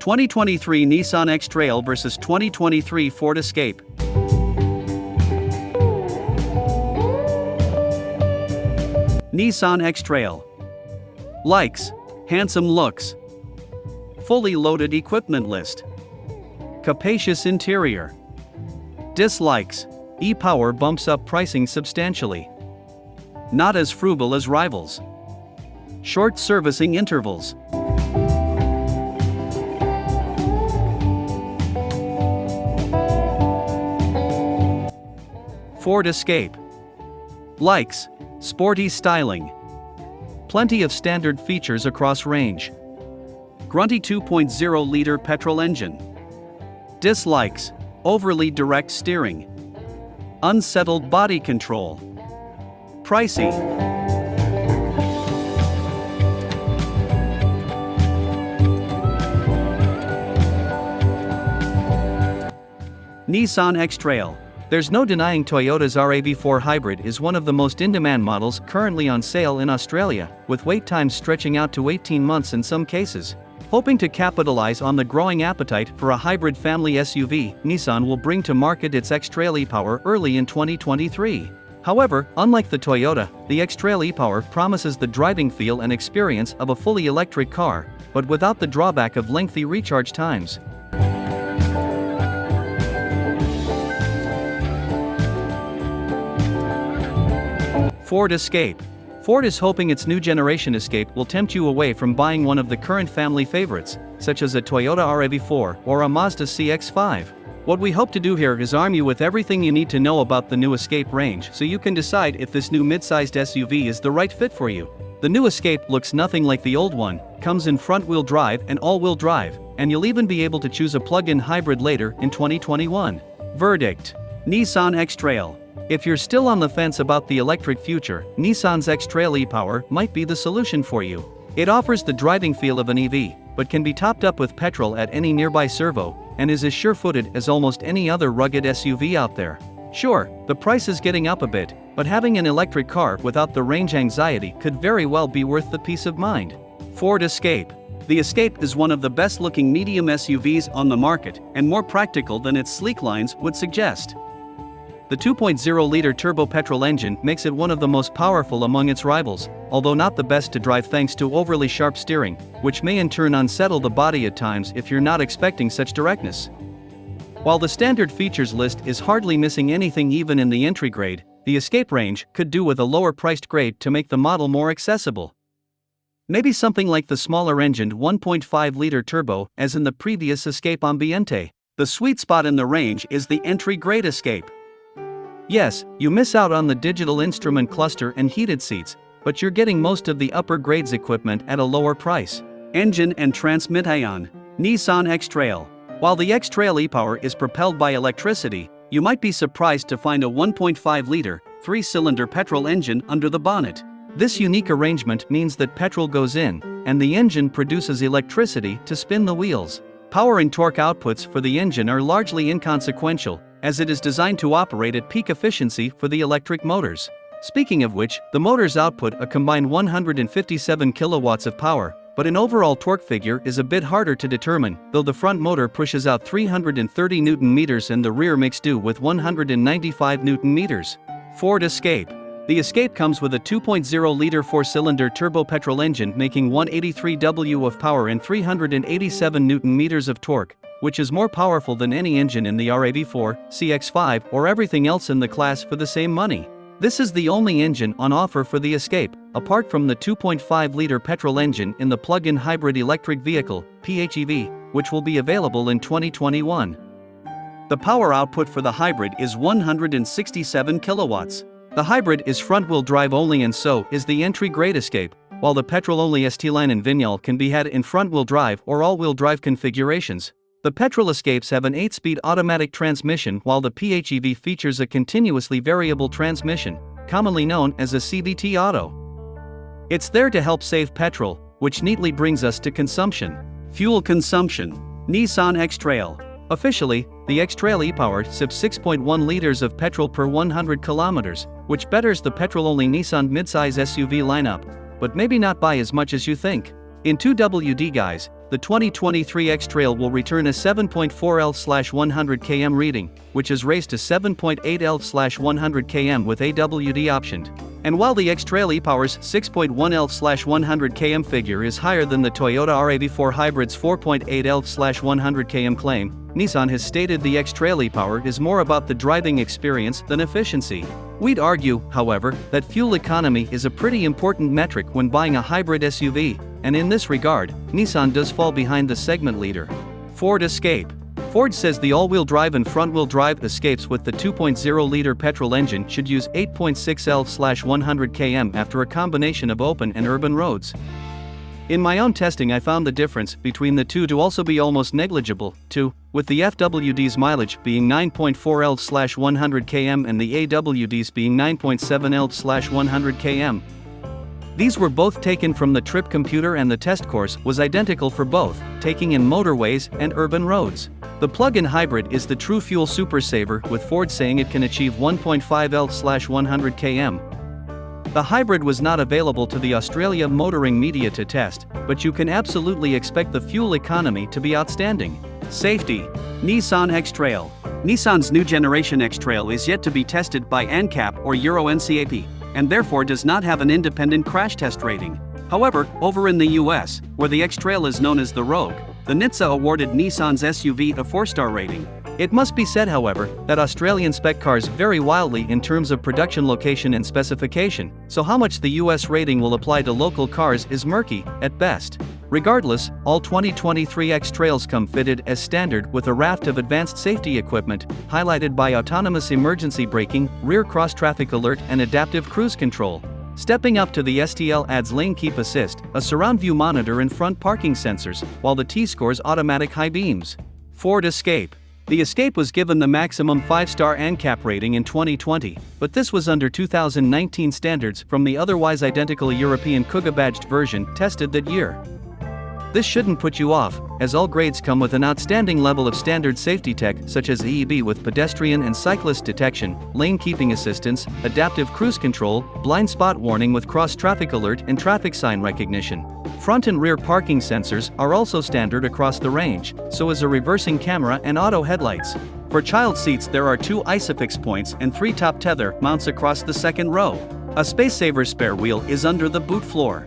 2023 Nissan X-Trail vs 2023 Ford Escape. Nissan X-Trail. Likes: handsome looks, fully loaded equipment list, capacious interior. Dislikes: e-Power bumps up pricing substantially, not as frugal as rivals, short servicing intervals. Ford Escape. Likes: sporty styling, plenty of standard features across range, grunty 2.0-liter petrol engine. Dislikes: overly direct steering, unsettled body control, pricey. Nissan X-Trail. There's no denying Toyota's RAV4 Hybrid is one of the most in-demand models currently on sale in Australia, with wait times stretching out to 18 months in some cases. Hoping to capitalize on the growing appetite for a hybrid family SUV, Nissan will bring to market its X-Trail e-Power early in 2023. However, unlike the Toyota, the X-Trail e-Power promises the driving feel and experience of a fully electric car, but without the drawback of lengthy recharge times. Ford Escape. Ford is hoping its new generation Escape will tempt you away from buying one of the current family favorites, such as a Toyota RAV4 or a Mazda CX-5. What we hope to do here is arm you with everything you need to know about the new Escape range so you can decide if this new mid-sized SUV is the right fit for you. The new Escape looks nothing like the old one, comes in front-wheel drive and all-wheel drive, and you'll even be able to choose a plug-in hybrid later in 2021. Verdict: Nissan X-Trail. If you're still on the fence about the electric future, Nissan's X-Trail e-Power might be the solution for you. It offers the driving feel of an EV, but can be topped up with petrol at any nearby servo, and is as sure-footed as almost any other rugged SUV out there. Sure, the price is getting up a bit, but having an electric car without the range anxiety could very well be worth the peace of mind. Ford Escape. The Escape is one of the best-looking medium SUVs on the market, and more practical than its sleek lines would suggest. The 2.0-liter turbo petrol engine makes it one of the most powerful among its rivals, although not the best to drive thanks to overly sharp steering, which may in turn unsettle the body at times if you're not expecting such directness. While the standard features list is hardly missing anything even in the entry grade, the Escape range could do with a lower-priced grade to make the model more accessible. Maybe something like the smaller-engined 1.5-liter turbo as in the previous Escape Ambiente. The sweet spot in the range is the entry-grade Escape. Yes, you miss out on the digital instrument cluster and heated seats, but you're getting most of the upper grades equipment at a lower price. Engine and transmission. Nissan X-Trail. While the X-Trail e-Power is propelled by electricity, you might be surprised to find a 1.5-liter, 3-cylinder petrol engine under the bonnet. This unique arrangement means that petrol goes in, and the engine produces electricity to spin the wheels. Power and torque outputs for the engine are largely inconsequential, as it is designed to operate at peak efficiency for the electric motors. Speaking of which, the motors output a combined 157 kilowatts of power, but an overall torque figure is a bit harder to determine, though the front motor pushes out 330 Nm and the rear makes do with 195 Nm. Ford Escape. The Escape comes with a 2.0-liter 4-cylinder turbo petrol engine making 183 W of power and 387 Nm of torque, which is more powerful than any engine in the RAV4, CX-5 or everything else in the class for the same money. This is the only engine on offer for the Escape, apart from the 2.5-liter petrol engine in the plug-in hybrid electric vehicle, PHEV, which will be available in 2021. The power output for the hybrid is 167 kilowatts. The hybrid is front-wheel drive only and so is the entry-grade Escape, while the petrol-only ST-Line and Vignale can be had in front-wheel drive or all-wheel drive configurations. The petrol Escapes have an 8-speed automatic transmission while the PHEV features a continuously variable transmission, commonly known as a CVT Auto. It's there to help save petrol, which neatly brings us to consumption. Fuel consumption. Nissan X-Trail. Officially, the X-Trail e-Power sips 6.1 liters of petrol per 100 kilometers, which betters the petrol-only Nissan midsize SUV lineup, but maybe not by as much as you think. In 2WD guys, the 2023 X-Trail will return a 7.4L/100 km reading, which is raised to 7.8L/100 km with AWD optioned. And while the X-Trail e-Power's 6.1L/100 km figure is higher than the Toyota RAV4 Hybrid's 4.8L/100 km claim, Nissan has stated the X-Trail e-Power is more about the driving experience than efficiency. We'd argue, however, that fuel economy is a pretty important metric when buying a hybrid SUV, and in this regard, Nissan does fall behind the segment leader. Ford Escape. Ford says the all-wheel drive and front-wheel drive Escapes with the 2.0-liter petrol engine should use 8.6L/100 km after a combination of open and urban roads. In my own testing, I found the difference between the two to also be almost negligible, too, with the FWD's mileage being 9.4L/100 km and the AWD's being 9.7L/100 km. These were both taken from the trip computer and the test course was identical for both, taking in motorways and urban roads. The plug-in hybrid is the true fuel supersaver, with Ford saying it can achieve 1.5L/100 km. The hybrid was not available to the Australia motoring media to test, but you can absolutely expect the fuel economy to be outstanding. Safety. Nissan X-Trail. Nissan's new generation X-Trail is yet to be tested by NCAP or Euro NCAP, and therefore does not have an independent crash test rating. However, over in the US, where the X-Trail is known as the Rogue, the NHTSA awarded Nissan's SUV a 4-star rating. It must be said, however, that Australian spec cars vary wildly in terms of production location and specification, so how much the US rating will apply to local cars is murky, at best. Regardless, all 2023 X-Trails come fitted as standard with a raft of advanced safety equipment, highlighted by autonomous emergency braking, rear cross-traffic alert and adaptive cruise control. Stepping up to the STL adds lane keep assist, a surround view monitor and front parking sensors, while the T-Scores automatic high beams. Ford Escape. The Escape was given the maximum 5-star NCAP rating in 2020, but this was under 2019 standards from the otherwise identical European Kuga-badged version tested that year. This shouldn't put you off, as all grades come with an outstanding level of standard safety tech such as EEB with pedestrian and cyclist detection, lane keeping assistance, adaptive cruise control, blind spot warning with cross-traffic alert and traffic sign recognition. Front and rear parking sensors are also standard across the range, so is a reversing camera and auto headlights. For child seats there are 2 ISOFIX points and 3 top tether mounts across the second row. A space-saver spare wheel is under the boot floor.